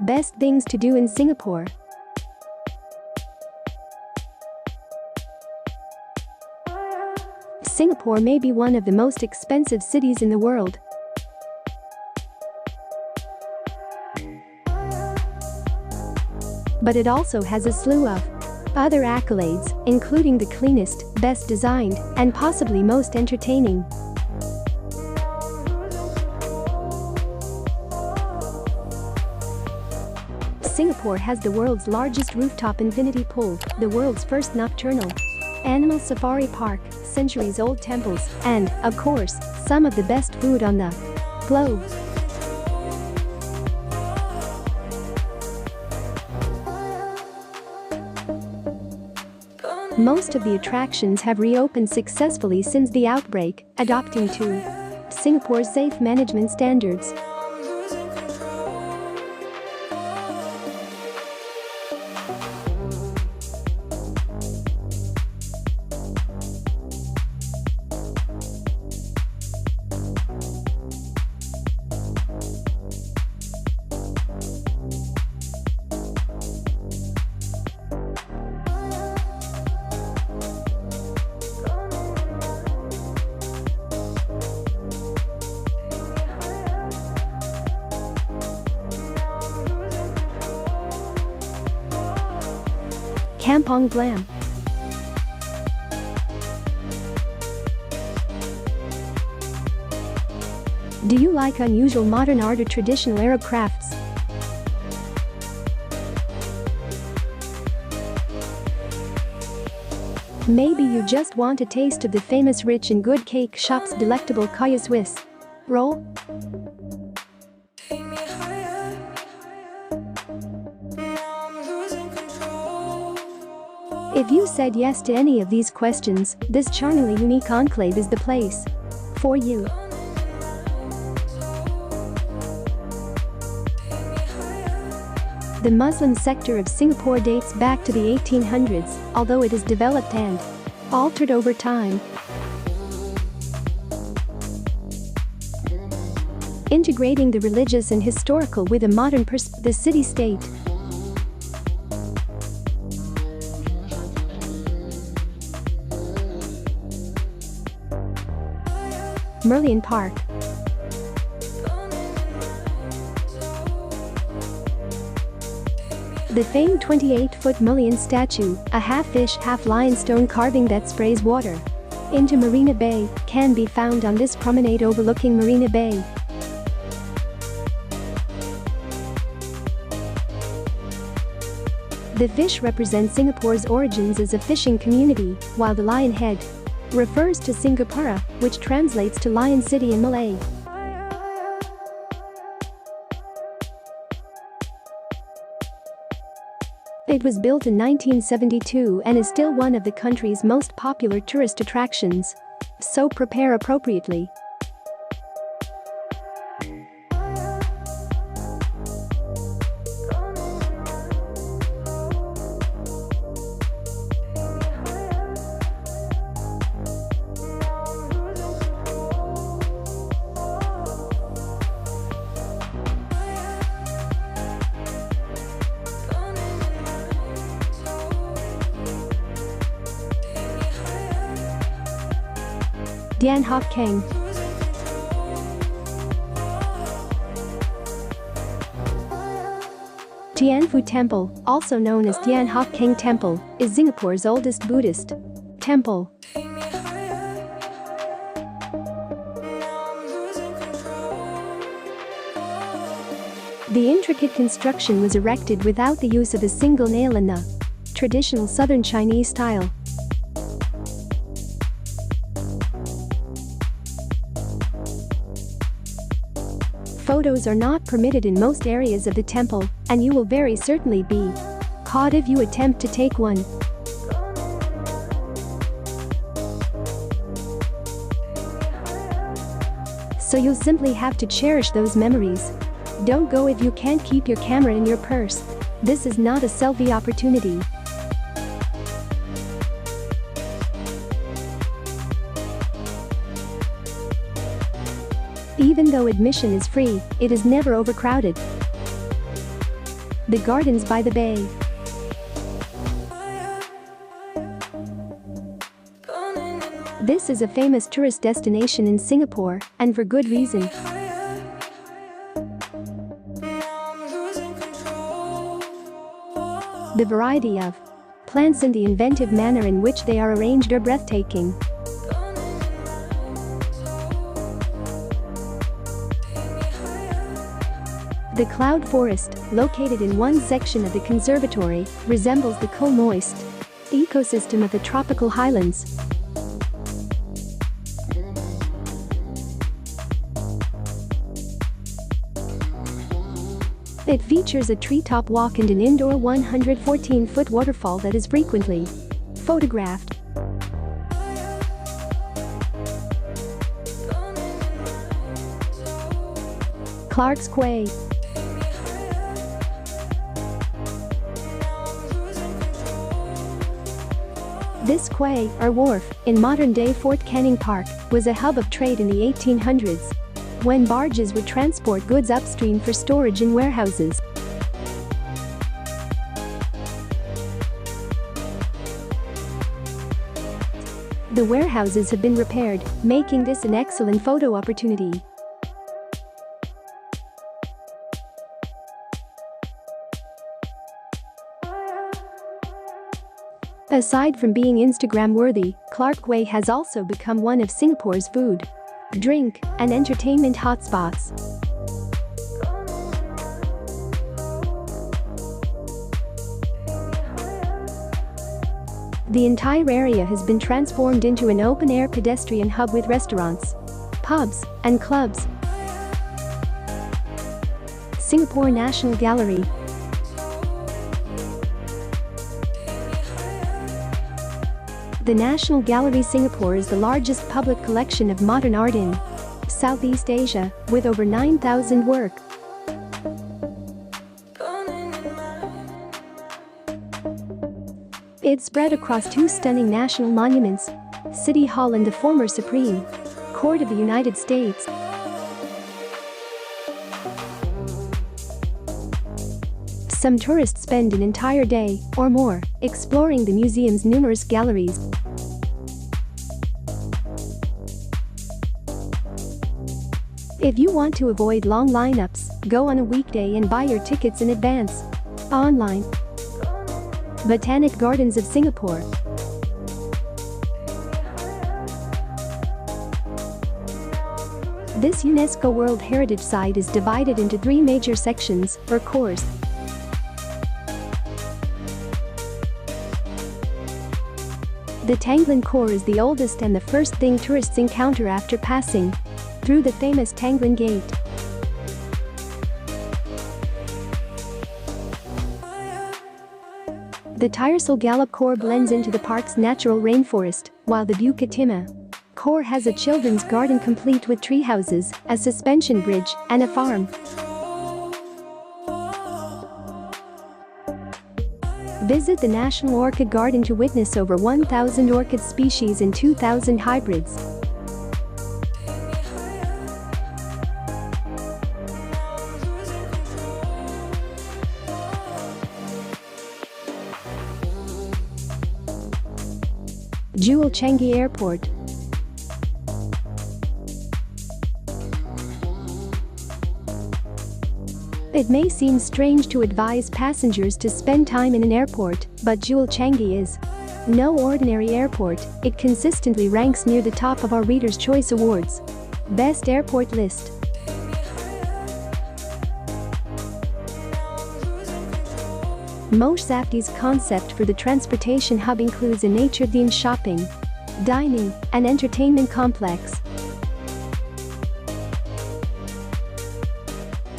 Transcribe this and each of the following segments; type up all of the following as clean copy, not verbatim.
Best things to do in Singapore. Singapore may be one of the most expensive cities in the world. But it also has a slew of other accolades, including the cleanest, best designed, and possibly most entertaining. Singapore has the world's largest rooftop infinity pool, the world's first nocturnal animal safari park, centuries-old temples, and, of course, some of the best food on the globe. Most of the attractions have reopened successfully since the outbreak, adopting to Singapore's safe management standards. Kampong Glam. Do you like unusual modern art or traditional Arab crafts? Maybe you just want a taste of the famous rich and good cake shop's delectable kaya Swiss roll? If you said yes to any of these questions, this charmingly unique enclave is the place for you. The Muslim sector of Singapore dates back to the 1800s, although it has developed and altered over time. Integrating the religious and historical with a modern the city-state. Merlion Park. The famed 28-foot Merlion statue, a half-fish, half-lion stone carving that sprays water into Marina Bay, can be found on this promenade overlooking Marina Bay. The fish represents Singapore's origins as a fishing community, while the lion head refers to Singapura, which translates to Lion City in Malay. It was built in 1972 and is still one of the country's most popular tourist attractions. So prepare appropriately. Thian Hock Keng. Thian Phu Temple, also known as Thian Hock Keng Temple, is Singapore's oldest Buddhist temple. The intricate construction was erected without the use of a single nail in the traditional southern Chinese style. Photos are not permitted in most areas of the temple, and you will very certainly be caught if you attempt to take one. So you'll simply have to cherish those memories. Don't go if you can't keep your camera in your purse. This is not a selfie opportunity. Even though admission is free, it is never overcrowded. The Gardens by the Bay. This is a famous tourist destination in Singapore, and for good reason. The variety of plants and the inventive manner in which they are arranged are breathtaking. The cloud forest, located in one section of the conservatory, resembles the cool moist ecosystem of the tropical highlands. It features a treetop walk and an indoor 114-foot waterfall that is frequently photographed. Clarke Quay. This quay, or wharf, in modern-day Fort Canning Park, was a hub of trade in the 1800s, when barges would transport goods upstream for storage in warehouses. The warehouses have been repaired, making this an excellent photo opportunity. Aside from being Instagram-worthy, Clarke Quay has also become one of Singapore's food, drink, and entertainment hotspots. The entire area has been transformed into an open-air pedestrian hub with restaurants, pubs, and clubs. Singapore National Gallery. The National Gallery Singapore is the largest public collection of modern art in Southeast Asia, with over 9,000 works. It's spread across two stunning national monuments, City Hall and the former Supreme Court of the United States. Some tourists spend an entire day, or more, exploring the museum's numerous galleries. If you want to avoid long lineups, go on a weekday and buy your tickets in advance. Online. Botanic Gardens of Singapore. This UNESCO World Heritage Site is divided into 3 major sections, or cores. The Tanglin Core is the oldest and the first thing tourists encounter after passing through the famous Tanglin Gate. The Tyersall Gallop Core blends into the park's natural rainforest, while the Bukit Core has a children's garden complete with tree houses, a suspension bridge, and a farm. Visit the National Orchid Garden to witness over 1,000 orchid species and 2,000 hybrids. Jewel Changi Airport. It may seem strange to advise passengers to spend time in an airport, but Jewel Changi is no ordinary airport. It consistently ranks near the top of our Reader's Choice Awards Best Airport list. Mosh Safdie's concept for the transportation hub includes a nature-themed shopping, dining, and entertainment complex.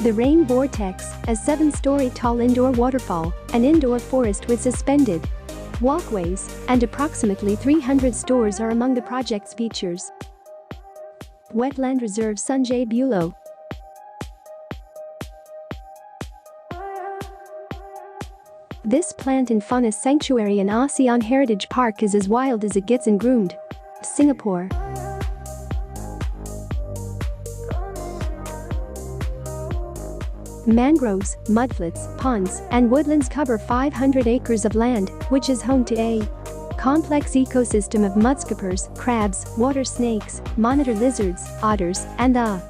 The Rain Vortex, a 7-story tall indoor waterfall, an indoor forest with suspended walkways, and approximately 300 stores are among the project's features. Wetland Reserve Sungei Buloh. This plant and fauna sanctuary in ASEAN Heritage Park is as wild as it gets in groomed Singapore. Mangroves, mudflats, ponds, and woodlands cover 500 acres of land, which is home to a complex ecosystem of mudskippers, crabs, water snakes, monitor lizards, otters, and the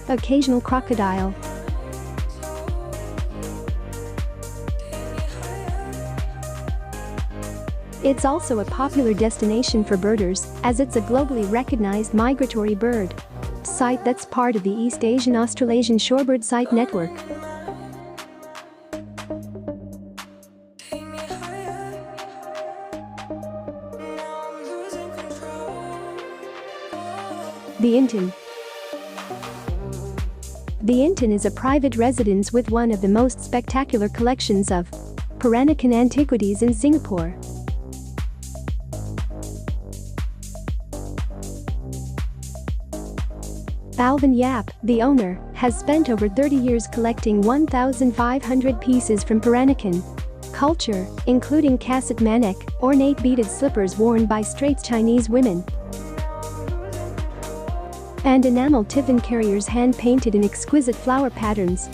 occasional crocodile. It's also a popular destination for birders, as it's a globally recognized migratory bird site that's part of the East Asian Australasian Shorebird Site Network. The Intan. The Intan is a private residence with one of the most spectacular collections of Peranakan antiquities in Singapore. Alvin Yap, the owner, has spent over 30 years collecting 1,500 pieces from Peranakan culture, including kasut manik, ornate beaded slippers worn by Straits Chinese women, and enamel tiffin carriers hand-painted in exquisite flower patterns.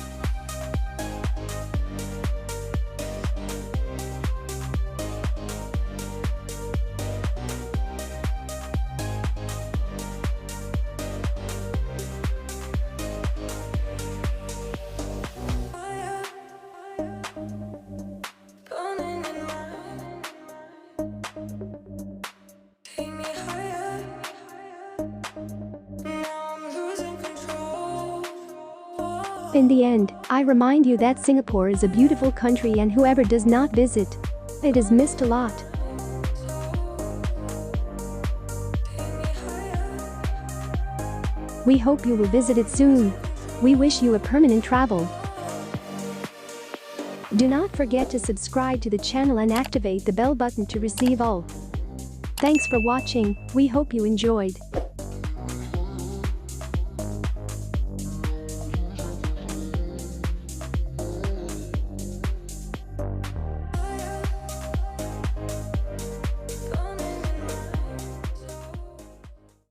In the end, I remind you that Singapore is a beautiful country, and whoever does not visit it has missed a lot. We hope you will visit it soon. We wish you a permanent travel. Do not forget to subscribe to the channel and activate the bell button to receive all. Thanks for watching. We hope you enjoyed.